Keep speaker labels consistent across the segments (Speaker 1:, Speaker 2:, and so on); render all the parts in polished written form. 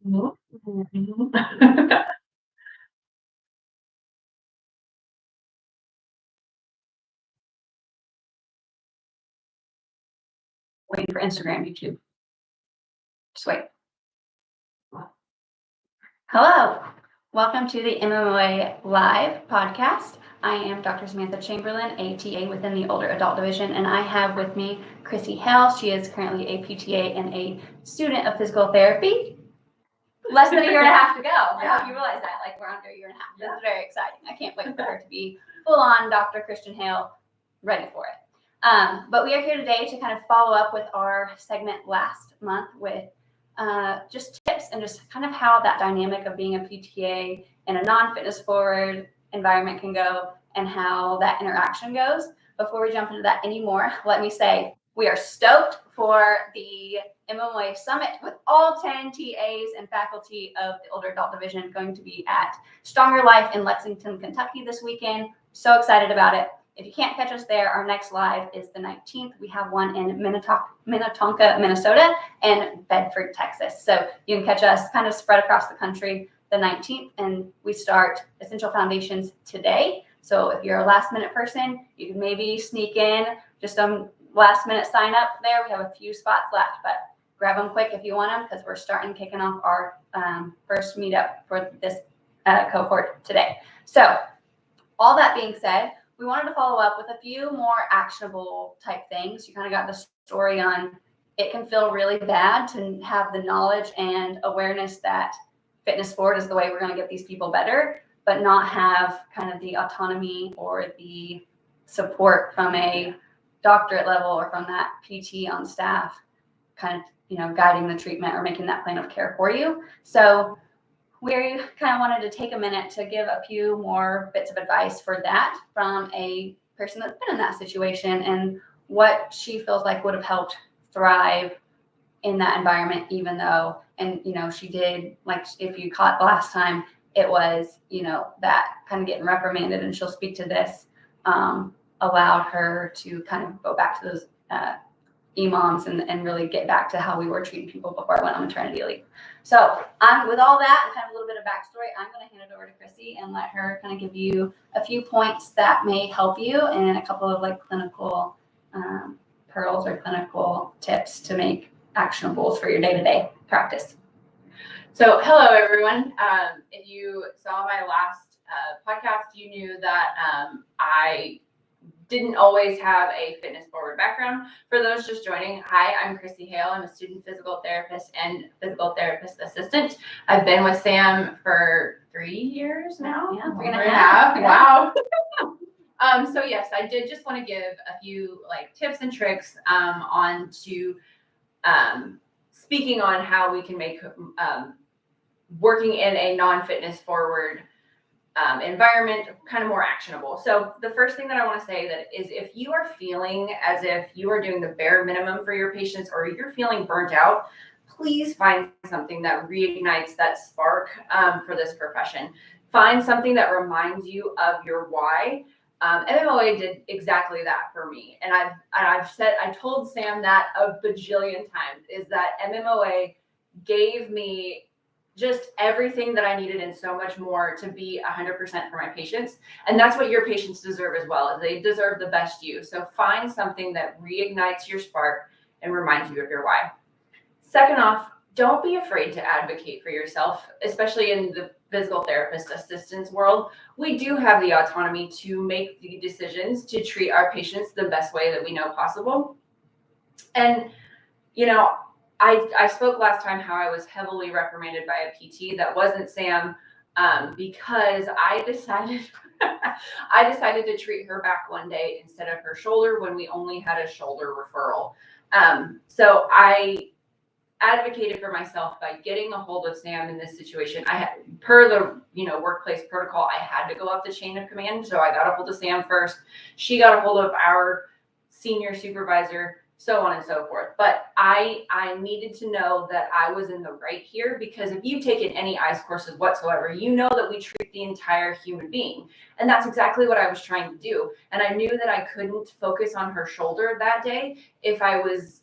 Speaker 1: Mhm. Waiting for Instagram, YouTube. Just wait. Hello. Welcome to the MMOA Live podcast. I am Dr. Samantha Chamberlain, ATA within the Older Adult Division, and I have with me Chrissy Hale. She is currently a PTA and a student of physical therapy. Less than a year and a half to go. I hope you realize that. Like, we're under a year and a half. That's very exciting. I can't wait for her to be full on Dr. Christian Hale, ready for it. But we are here today to kind of follow up with our segment last month with just tips and just kind of how that dynamic of being a PTA in a non-fitness forward environment can go and how that interaction goes. Before we jump into that anymore, let me say we are stoked for the MMOA Summit with all 10 TAs and faculty of the Older Adult Division going to be at Stronger Life in Lexington, Kentucky this weekend. So excited about it. If you can't catch us there, our next live is the 19th. We have one in Minnetonka, Minnesota, and Bedford, Texas. So you can catch us kind of spread across the country the 19th, and we start Essential Foundations today. So if you're a last-minute person, you can maybe sneak in just a last-minute sign up there. We have a few spots left, but grab them quick if you want them because we're kicking off our first meetup for this cohort today. So all that being said, we wanted to follow up with a few more actionable type things. You kind of got the story on it can feel really bad to have the knowledge and awareness that fitness forward is the way we're going to get these people better, but not have kind of the autonomy or the support from a doctorate level or from that PT on staff kind of, guiding the treatment or making that plan of care for you. So we kind of wanted to take a minute to give a few more bits of advice for that from a person that's been in that situation and what she feels like would have helped thrive in that environment, even though, and, she did, like, if you caught last time, it was, that kind of getting reprimanded, and she'll speak to this, allowed her to kind of go back to those imams and really get back to how we were treating people before I went on maternity leave. So with all that and kind of a little bit of backstory, I'm going to hand it over to Chrissy and let her kind of give you a few points that may help you and a couple of clinical pearls or clinical tips to make actionables for your day-to-day practice.
Speaker 2: So hello, everyone. If you saw my last podcast, you knew that I didn't always have a fitness forward background. For those just joining, hi, I'm Chrissy Hale. I'm a student physical therapist and physical therapist assistant. I've been with Sam for 3 years now.
Speaker 1: Yeah, 3.5.
Speaker 2: Wow. So yes, I did just want to give a few tips and tricks on to speaking on how we can make working in a non-fitness forward environment kind of more actionable. So the first thing that I want to say that is if you are feeling as if you are doing the bare minimum for your patients or you're feeling burnt out, please find something that reignites that spark for this profession. Find something that reminds you of your why. MMOA did exactly that for me. And I told Sam that a bajillion times, is that MMOA gave me just everything that I needed and so much more to be 100% for my patients. And that's what your patients deserve as well. They deserve the best you. So find something that reignites your spark and reminds you of your why. Second off, don't be afraid to advocate for yourself, especially in the physical therapist assistance world. We do have the autonomy to make the decisions to treat our patients the best way that we know possible. And, I spoke last time how I was heavily reprimanded by a PT. That wasn't Sam, because I decided to treat her back one day instead of her shoulder when we only had a shoulder referral. So I advocated for myself by getting a hold of Sam in this situation. I had, per the workplace protocol, I had to go up the chain of command. So I got a hold of Sam first. She got a hold of our senior supervisor, so on and so forth. But I needed to know that I was in the right here, because if you've taken any ICE courses whatsoever, you know that we treat the entire human being. And that's exactly what I was trying to do. And I knew that I couldn't focus on her shoulder that day if I was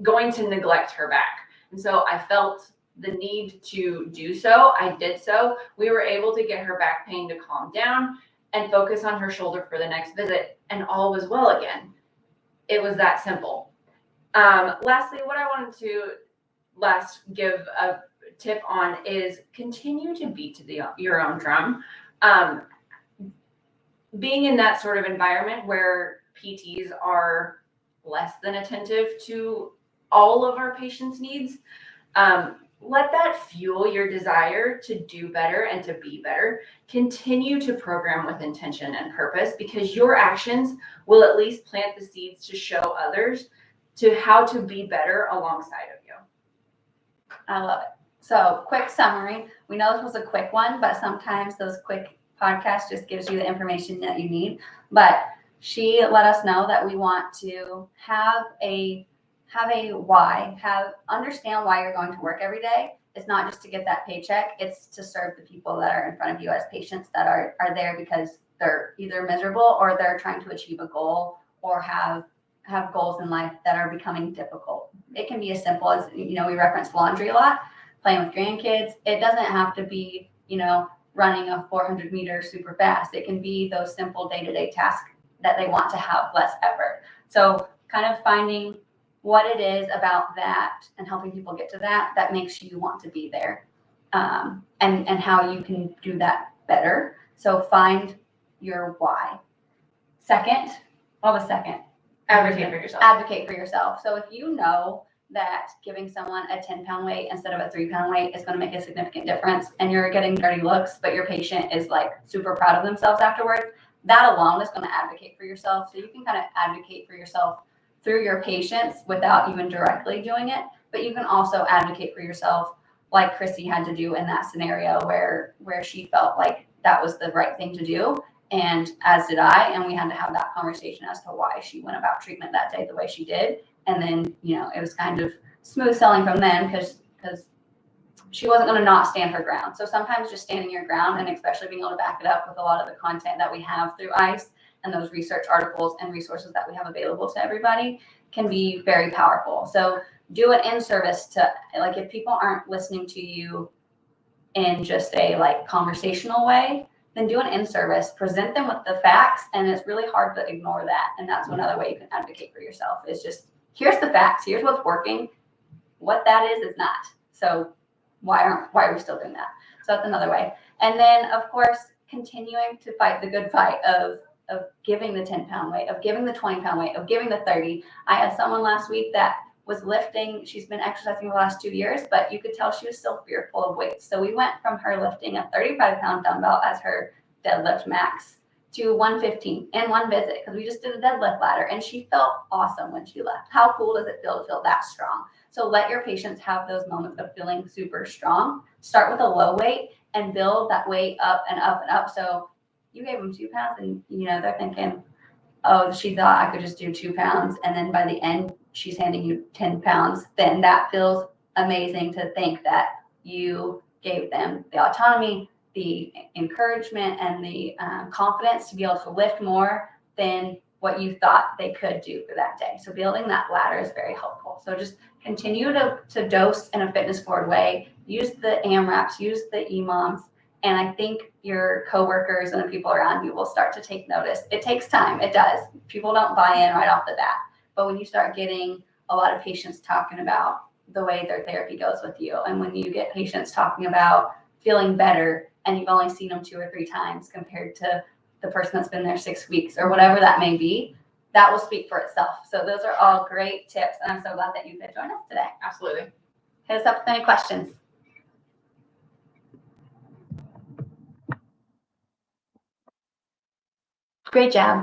Speaker 2: going to neglect her back. And so I felt the need to do so, I did so. We were able to get her back pain to calm down and focus on her shoulder for the next visit, and all was well again. It was that simple. Lastly, what I wanted to give a tip on is continue to beat to your own drum. Being in that sort of environment where PTs are less than attentive to all of our patients' needs, let that fuel your desire to do better and to be better. Continue to program with intention and purpose, because your actions will at least plant the seeds to show others to how to be better alongside of you.
Speaker 1: I love it. So, quick summary. We know this was a quick one, but sometimes those quick podcasts just gives you the information that you need. But she let us know that we want to have a why, understand why you're going to work every day. It's not just to get that paycheck. It's to serve the people that are in front of you as patients that are there because they're either miserable or they're trying to achieve a goal or have goals in life that are becoming difficult. It can be as simple as, we reference laundry a lot, playing with grandkids. It doesn't have to be, running a 400 meter super fast. It can be those simple day-to-day tasks that they want to have less effort. So kind of finding what it is about that and helping people get to that makes you want to be there, and how you can do that better. So find your why. Second, what was second?
Speaker 2: Advocate for yourself.
Speaker 1: Advocate for yourself. So if you know that giving someone a 10-pound weight instead of a 3-pound weight is going to make a significant difference, and you're getting dirty looks, but your patient is like super proud of themselves afterwards, that alone is going to advocate for yourself. So you can kind of advocate for yourself through your patients without even directly doing it, but you can also advocate for yourself like Chrissy had to do in that scenario where she felt like that was the right thing to do. And as did I, and we had to have that conversation as to why she went about treatment that day the way she did. And then, it was kind of smooth sailing from then because she wasn't going to not stand her ground. So sometimes just standing your ground, and especially being able to back it up with a lot of the content that we have through ICE and those research articles and resources that we have available to everybody, can be very powerful. So do it in service to, like, if people aren't listening to you in just a conversational way, then do an in-service, present them with the facts, and it's really hard to ignore that. And that's another way you can advocate for yourself, is just, here's the facts, here's what's working, what that is not. So why are we still doing that? So that's another way. And then, of course, continuing to fight the good fight of giving the 10-pound weight, of giving the 20-pound weight, of giving the 30. I had someone last week that was lifting. She's been exercising the last 2 years, but you could tell she was still fearful of weights. So we went from her lifting a 35-pound dumbbell as her deadlift max to 115 in one visit, because we just did a deadlift ladder, and she felt awesome when she left. How cool does it feel to feel that strong? So let your patients have those moments of feeling super strong. Start with a low weight and build that weight up and up and up. So you gave them 2 pounds, and they're thinking, oh, she thought I could just do 2 pounds, and then by the end she's handing you 10 pounds. Then that feels amazing to think that you gave them the autonomy, the encouragement, and the confidence to be able to lift more than what you thought they could do for that day. So building that ladder is very helpful. So just continue to dose in a fitness forward way. Use the AMRAPs, use the EMOMs, and I think your coworkers and the people around you will start to take notice. It takes time. It does. People don't buy in right off the bat. But when you start getting a lot of patients talking about the way their therapy goes with you, and when you get patients talking about feeling better and you've only seen them 2 or 3 times compared to the person that's been there 6 weeks or whatever that may be, that will speak for itself. So those are all great tips, and I'm so glad that you could join us today.
Speaker 2: Absolutely.
Speaker 1: Hit us up with any questions. Great job.